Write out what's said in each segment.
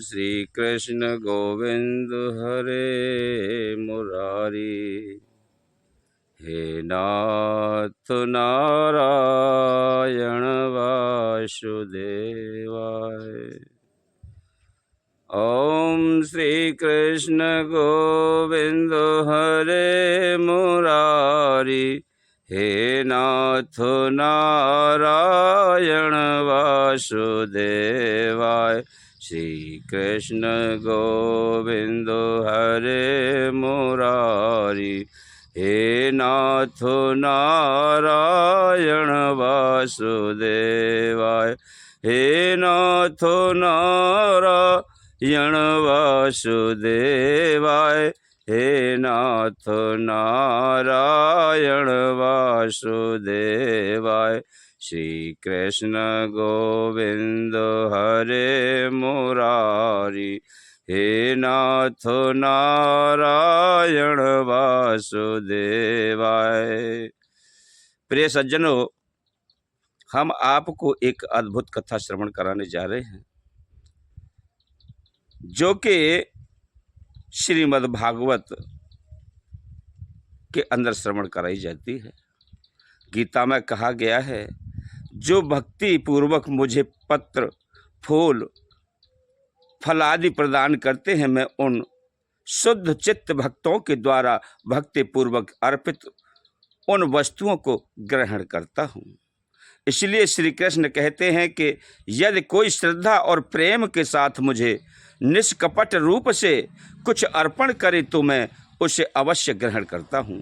श्री कृष्ण गोविंद हरे मुरारी। हे नाथ नारायण वासुदेवाय। ओम श्री कृष्ण गोविंद हरे मुरारी। हे नाथ नारायण वासुदेवाय। श्री कृष्ण गोविंद हरे मुरारी। हे नाथ नारायण वासुदेवाय। हे नाथ नारायण वासुदेवाय। हे नाथ नारायण वासुदेवाय। श्री कृष्ण गोविंद हरे मुरारी। हे नाथ नारायण वासुदेवाय। प्रिय सज्जनों, हम आपको एक अद्भुत कथा श्रवण कराने जा रहे हैं जो कि श्रीमद् भागवत के अंदर श्रवण कराई जाती है। गीता में कहा गया है, जो भक्ति पूर्वक मुझे पत्र, फूल, फल आदि प्रदान करते हैं, मैं उन शुद्ध चित्त भक्तों के द्वारा भक्ति पूर्वक अर्पित उन वस्तुओं को ग्रहण करता हूँ। इसलिए श्री कृष्ण कहते हैं कि यदि कोई श्रद्धा और प्रेम के साथ मुझे निष्कपट रूप से कुछ अर्पण करे तो मैं उसे अवश्य ग्रहण करता हूँ।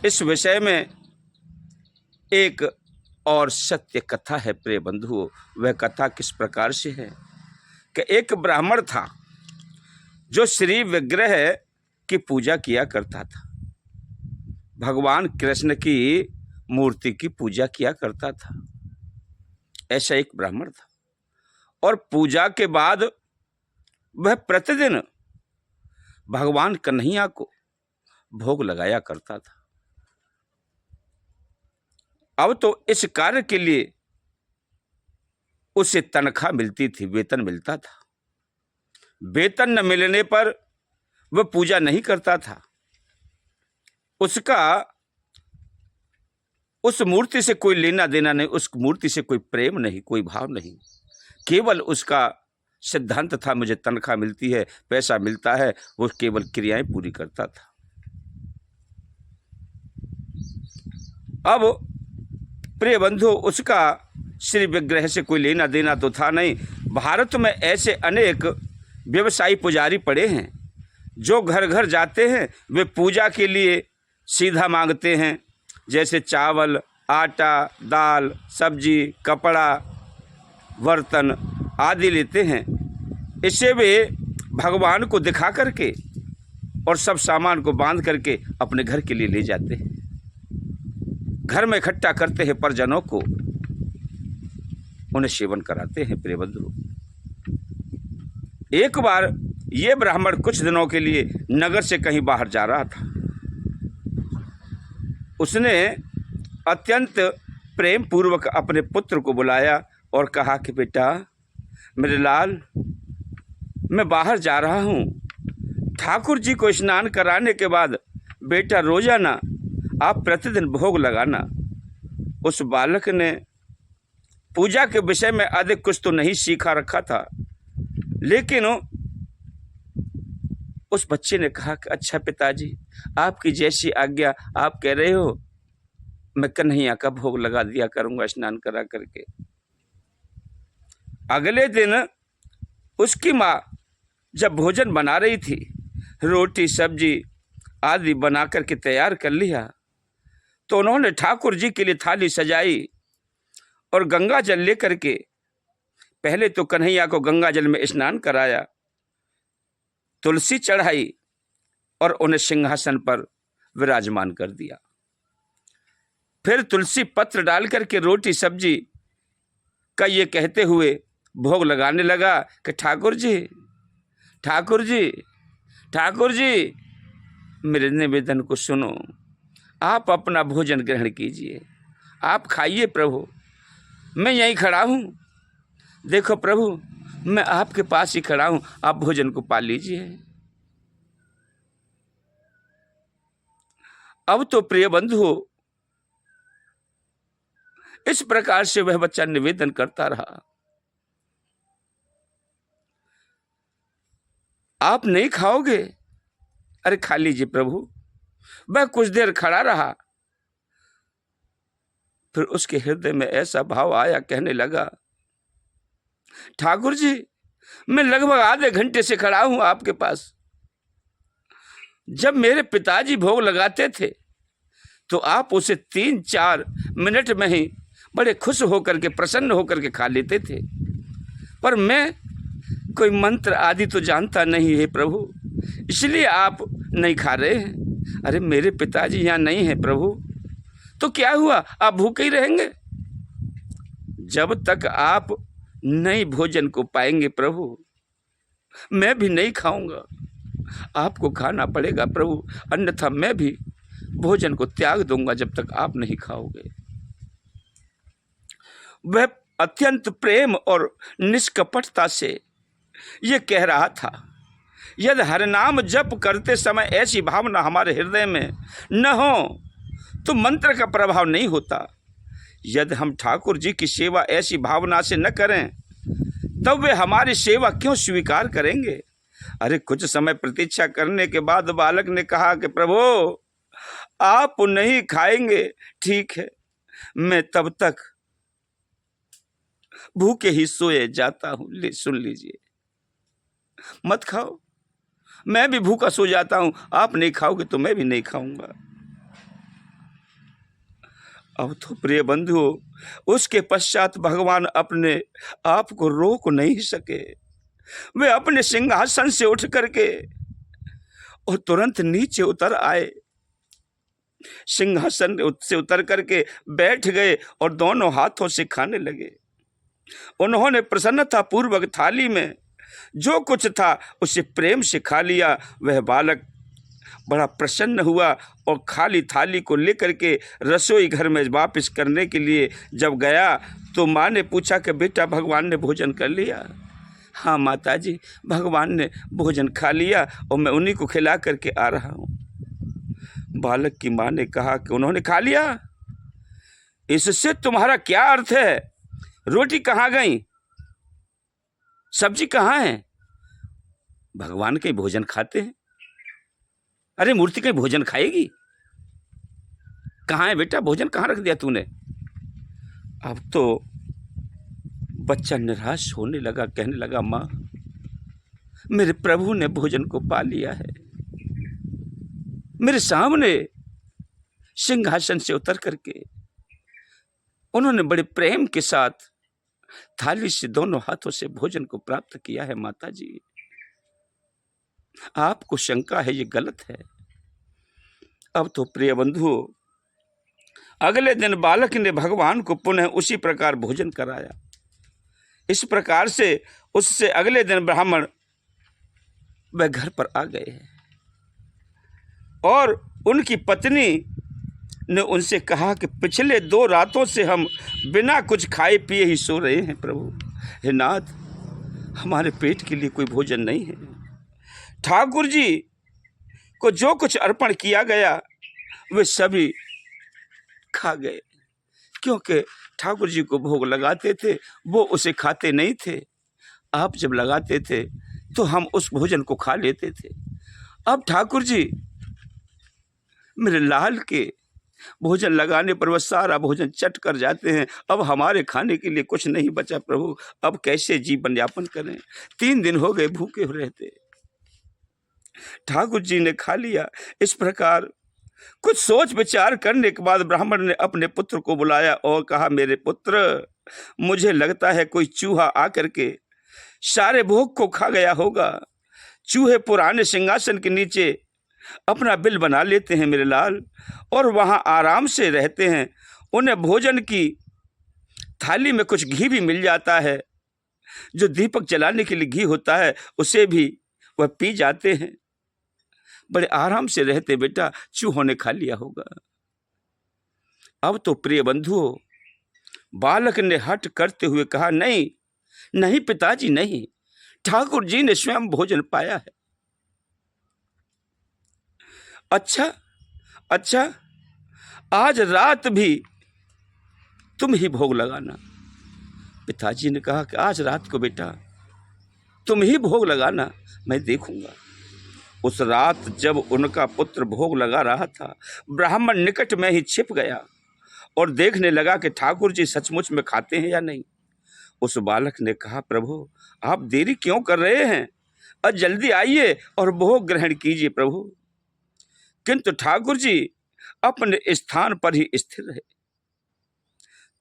इस विषय में एक और सत्य कथा है प्रिय बंधुओं। वह कथा किस प्रकार से है कि एक ब्राह्मण था जो श्री विग्रह की पूजा किया करता था। भगवान कृष्ण की मूर्ति की पूजा किया करता था। ऐसा एक ब्राह्मण था और पूजा के बाद वह प्रतिदिन भगवान कन्हैया को भोग लगाया करता था। अब तो इस कार्य के लिए उसे तनख्वाह मिलती थी, वेतन मिलता था। वेतन न मिलने पर वह पूजा नहीं करता था। उसका उस मूर्ति से कोई लेना देना नहीं, उस मूर्ति से कोई प्रेम नहीं, कोई भाव नहीं। केवल उसका सिद्धांत था, मुझे तनख्वाह मिलती है, पैसा मिलता है, वो केवल क्रियाएं पूरी करता था। अब प्रिय बंधु, उसका श्री विग्रह से कोई लेना देना तो था नहीं। भारत में ऐसे अनेक व्यवसायी पुजारी पड़े हैं जो घर घर जाते हैं, वे पूजा के लिए सीधा मांगते हैं, जैसे चावल, आटा, दाल, सब्जी, कपड़ा, बर्तन आदि लेते हैं। इसे वे भगवान को दिखा करके और सब सामान को बांध करके अपने घर के लिए ले जाते हैं। घर में इकट्ठा करते हैं परिजनों को, उन्हें सेवन कराते हैं। प्रिय बंधु, एक बार ये ब्राह्मण कुछ दिनों के लिए नगर से कहीं बाहर जा रहा था। उसने अत्यंत प्रेम पूर्वक अपने पुत्र को बुलाया और कहा कि बेटा, मेरे लाल, मैं बाहर जा रहा हूँ। ठाकुर जी को स्नान कराने के बाद बेटा रोजाना आप प्रतिदिन भोग लगाना। उस बालक ने पूजा के विषय में अधिक कुछ तो नहीं सीखा रखा था, लेकिन उस बच्चे ने कहा कि अच्छा पिताजी, आपकी जैसी आज्ञा, आप कह रहे हो, मैं कन्हैया का भोग लगा दिया करूंगा स्नान करा करके। अगले दिन उसकी माँ जब भोजन बना रही थी, रोटी सब्जी आदि बना करके तैयार कर लिया, तो उन्होंने ठाकुर जी के लिए थाली सजाई और गंगा जल लेकर के पहले तो कन्हैया को गंगा जल में स्नान कराया, तुलसी चढ़ाई और उन्हें सिंहासन पर विराजमान कर दिया। फिर तुलसी पत्र डाल करके रोटी सब्जी का ये कहते हुए भोग लगाने लगा कि ठाकुर जी, ठाकुर जी, ठाकुर जी, मेरे निवेदन को सुनो, आप अपना भोजन ग्रहण कीजिए, आप खाइए प्रभु, मैं यहीं खड़ा हूँ। देखो प्रभु, मैं आपके पास ही खड़ा हूं, आप भोजन को पा लीजिए। अब तो प्रिय बंधु, इस प्रकार से वह बच्चा निवेदन करता रहा। आप नहीं खाओगे? अरे खा लीजिए प्रभु। वह कुछ देर खड़ा रहा, फिर उसके हृदय में ऐसा भाव आया, कहने लगा, ठाकुर जी, मैं लगभग आधे घंटे से खड़ा हूं आपके पास। जब मेरे पिताजी भोग लगाते थे तो आप उसे 3-4 मिनट में ही बड़े खुश होकर के, प्रसन्न होकर के खा लेते थे, पर मैं कोई मंत्र आदि तो जानता नहीं है प्रभु, इसलिए आप नहीं खा रहे हैं। अरे मेरे पिताजी यहाँ नहीं है प्रभु, तो क्या हुआ, आप भूखे ही रहेंगे? जब तक आप नहीं भोजन को पाएंगे प्रभु, मैं भी नहीं खाऊंगा। आपको खाना पड़ेगा प्रभु, अन्यथा मैं भी भोजन को त्याग दूंगा जब तक आप नहीं खाओगे। वह अत्यंत प्रेम और निष्कपटता से ये कह रहा था। यदि हरिनाम जप करते समय ऐसी भावना हमारे हृदय में न हो तो मंत्र का प्रभाव नहीं होता। यदि हम ठाकुर जी की सेवा ऐसी भावना से न करें तब वे हमारी सेवा क्यों स्वीकार करेंगे? अरे कुछ समय प्रतीक्षा करने के बाद बालक ने कहा कि प्रभु, आप नहीं खाएंगे, ठीक है, मैं तब तक भूखे ही सोए जाता हूं। सुन लीजिए, मत खाओ, मैं भी भूखा सो जाता हूं। आप नहीं खाओगे तो मैं भी नहीं खाऊंगा। अब तो प्रिय बंधु, उसके पश्चात भगवान अपने आप को रोक नहीं सके। वे अपने सिंहासन से उठ करके और तुरंत नीचे उतर आए, सिंहासन से उतर करके बैठ गए और दोनों हाथों से खाने लगे। उन्होंने प्रसन्नता पूर्वक थाली में जो कुछ था उसे प्रेम से खा लिया। वह बालक बड़ा प्रसन्न हुआ और खाली थाली को लेकर के रसोई घर में वापस करने के लिए जब गया तो माँ ने पूछा कि बेटा, भगवान ने भोजन कर लिया? हाँ माता जी, भगवान ने भोजन खा लिया और मैं उन्हीं को खिला करके आ रहा हूँ। बालक की माँ ने कहा कि उन्होंने खा लिया, इससे तुम्हारा क्या अर्थ है? रोटी कहाँ गई? सब्जी कहाँ है? भगवान कहीं भोजन खाते हैं? अरे मूर्ति कहीं भोजन खाएगी? कहाँ है बेटा, भोजन कहाँ रख दिया तूने? अब तो बच्चा निराश होने लगा, कहने लगा, माँ, मेरे प्रभु ने भोजन को पा लिया है। मेरे सामने सिंहासन से उतर करके उन्होंने बड़े प्रेम के साथ थाली से दोनों हाथों से भोजन को प्राप्त किया है। माता जी, आपको शंका है, ये गलत है। अब तो प्रिय बंधु, अगले दिन बालक ने भगवान को पुनः उसी प्रकार भोजन कराया। इस प्रकार से उससे अगले दिन ब्राह्मण वह घर पर आ गए हैं और उनकी पत्नी ने उनसे कहा कि पिछले 2 रातों से हम बिना कुछ खाए पिए ही सो रहे हैं प्रभु। हे नाथ, हमारे पेट के लिए कोई भोजन नहीं है। ठाकुर जी को जो कुछ अर्पण किया गया वे सभी खा गए, क्योंकि ठाकुर जी को भोग लगाते थे वो उसे खाते नहीं थे। आप जब लगाते थे तो हम उस भोजन को खा लेते थे। अब ठाकुर जी मेरे लाल के भोजन लगाने पर वह सारा भोजन चट कर जाते हैं। अब हमारे खाने के लिए कुछ नहीं बचा प्रभु, अब कैसे जीवन यापन करें? 3 दिन हो गए भूखे रहते। ठाकुर जी ने खा लिया। इस प्रकार कुछ सोच विचार करने के बाद ब्राह्मण ने अपने पुत्र को बुलाया और कहा, मेरे पुत्र, मुझे लगता है कोई चूहा आकर के सारे भोग को खा गया होगा। चूहे पुराने सिंहासन के नीचे अपना बिल बना लेते हैं मेरे लाल, और वहां आराम से रहते हैं। उन्हें भोजन की थाली में कुछ घी भी मिल जाता है, जो दीपक जलाने के लिए घी होता है उसे भी वह पी जाते हैं। बड़े आराम से रहते बेटा, चूहों ने खा लिया होगा। अब तो प्रिय बंधुओं, बालक ने हट करते हुए कहा, नहीं नहीं पिताजी नहीं, ठाकुर जी ने स्वयं भोजन पाया है। अच्छा अच्छा, आज रात भी तुम ही भोग लगाना। पिताजी ने कहा कि आज रात को बेटा तुम ही भोग लगाना, मैं देखूंगा। उस रात जब उनका पुत्र भोग लगा रहा था, ब्राह्मण निकट में ही छिप गया और देखने लगा कि ठाकुर जी सचमुच में खाते हैं या नहीं। उस बालक ने कहा, प्रभु आप देरी क्यों कर रहे हैं, और जल्दी आइए और भोग ग्रहण कीजिए प्रभु। किंतु ठाकुर जी अपने स्थान पर ही स्थिर रहे।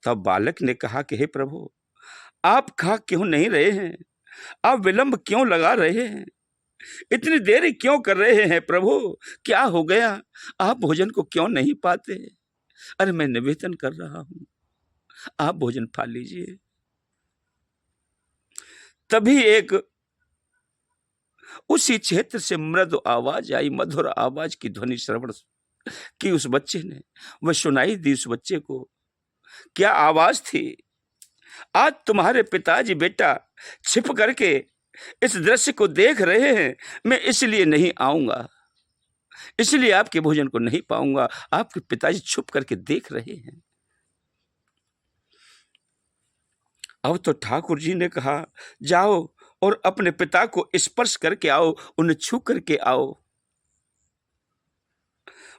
तब बालक ने कहा कि हे प्रभु, आप खा क्यों नहीं रहे हैं, आप विलंब क्यों लगा रहे हैं, इतनी देरी क्यों कर रहे हैं प्रभु, क्या हो गया, आप भोजन को क्यों नहीं पाते। अरे मैं निवेदन कर रहा हूं, आप भोजन पा लीजिए। तभी एक उसी क्षेत्र से मृदु आवाज आई, मधुर आवाज की ध्वनि श्रवण की उस बच्चे ने। वह सुनाई दी उस बच्चे को। क्या आवाज थी, आज तुम्हारे पिताजी बेटा छिप करके इस दृश्य को देख रहे हैं, मैं इसलिए नहीं आऊंगा, इसलिए आपके भोजन को नहीं पाऊंगा, आपके पिताजी छुप करके देख रहे हैं। अब तो ठाकुर जी ने कहा, जाओ और अपने पिता को स्पर्श करके आओ, उन्हें छू करके आओ।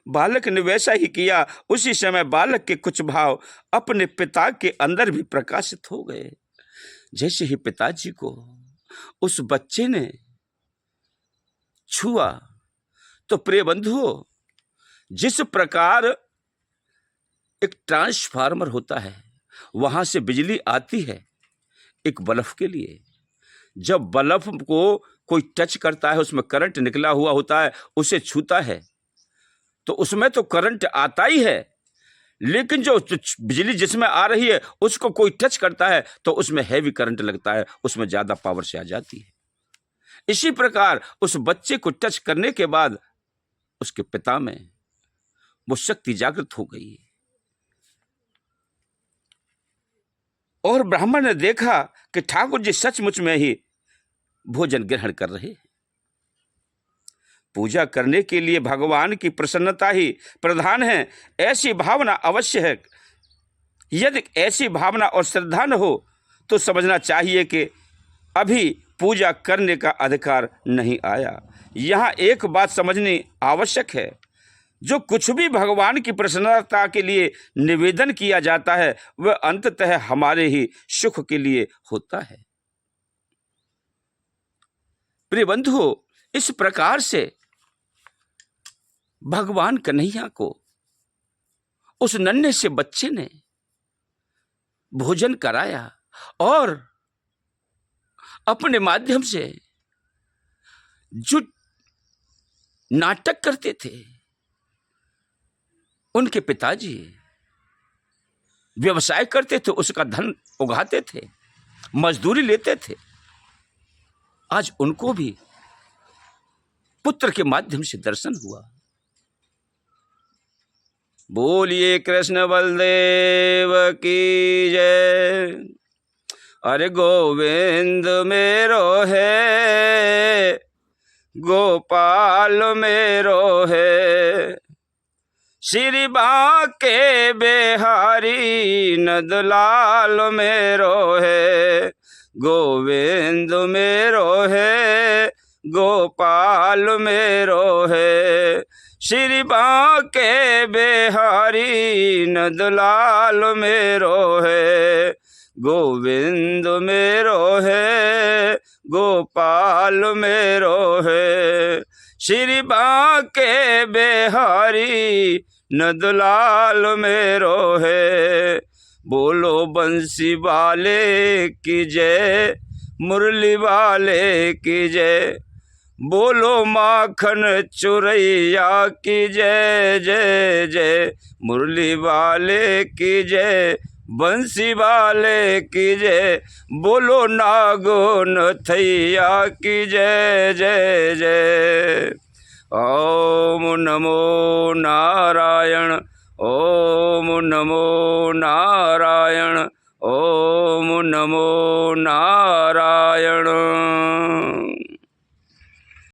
बालक ने वैसा ही किया। उसी समय बालक के कुछ भाव अपने पिता के अंदर भी प्रकाशित हो गए। जैसे ही पिताजी को उस बच्चे ने छुआ तो प्रिय बंधुओं, जिस प्रकार एक ट्रांसफार्मर होता है, वहां से बिजली आती है एक बल्ब के लिए। जब बल्ब को कोई टच करता है, उसमें करंट निकला हुआ होता है, उसे छूता है तो उसमें तो करंट आता ही है, लेकिन जो बिजली जिसमें आ रही है उसको कोई टच करता है तो उसमें हैवी करंट लगता है, उसमें ज्यादा पावर से आ जाती है। इसी प्रकार उस बच्चे को टच करने के बाद उसके पिता में वो शक्ति जागृत हो गई और ब्राह्मण ने देखा कि ठाकुर जी सचमुच में ही भोजन ग्रहण कर रहे हैं। पूजा करने के लिए भगवान की प्रसन्नता ही प्रधान है, ऐसी भावना अवश्य है। यदि ऐसी भावना और श्रद्धा न हो तो समझना चाहिए कि अभी पूजा करने का अधिकार नहीं आया। यहाँ एक बात समझनी आवश्यक है, जो कुछ भी भगवान की प्रसन्नता के लिए निवेदन किया जाता है वह अंततः हमारे ही सुख के लिए होता है। प्रिय बंधुओं, इस प्रकार से भगवान कन्हैया को उस नन्हे से बच्चे ने भोजन कराया और अपने माध्यम से जो नाटक करते थे उनके पिताजी, व्यवसाय करते थे, उसका धन उगाते थे, मजदूरी लेते थे, आज उनको भी पुत्र के माध्यम से दर्शन हुआ। बोलिए कृष्ण बलदेव की जय। अरे गोविंद मेरो है, गोपाल मेरो है, श्री बांके बिहारी नंदलाल मेरो है। गोविंद मेरो है, गोपाल मेरो है, श्री बांके बिहारी नंदलाल मेरो है। गोविंद मेरो है, गोपाल मेरो है, श्री बांके बिहारी नंदलाल मेरो है। बोलो बंसी वाले की जय, मुरली वाले की जय, बोलो माखन चुरैया की जय जय जय, मुरली वाले की जय, बंसी वाले की जय, बोलो नागो नथैया की जय जय जय। ओम नमो नारायण, ओम नमो नारायण, ओम नमो नारायण।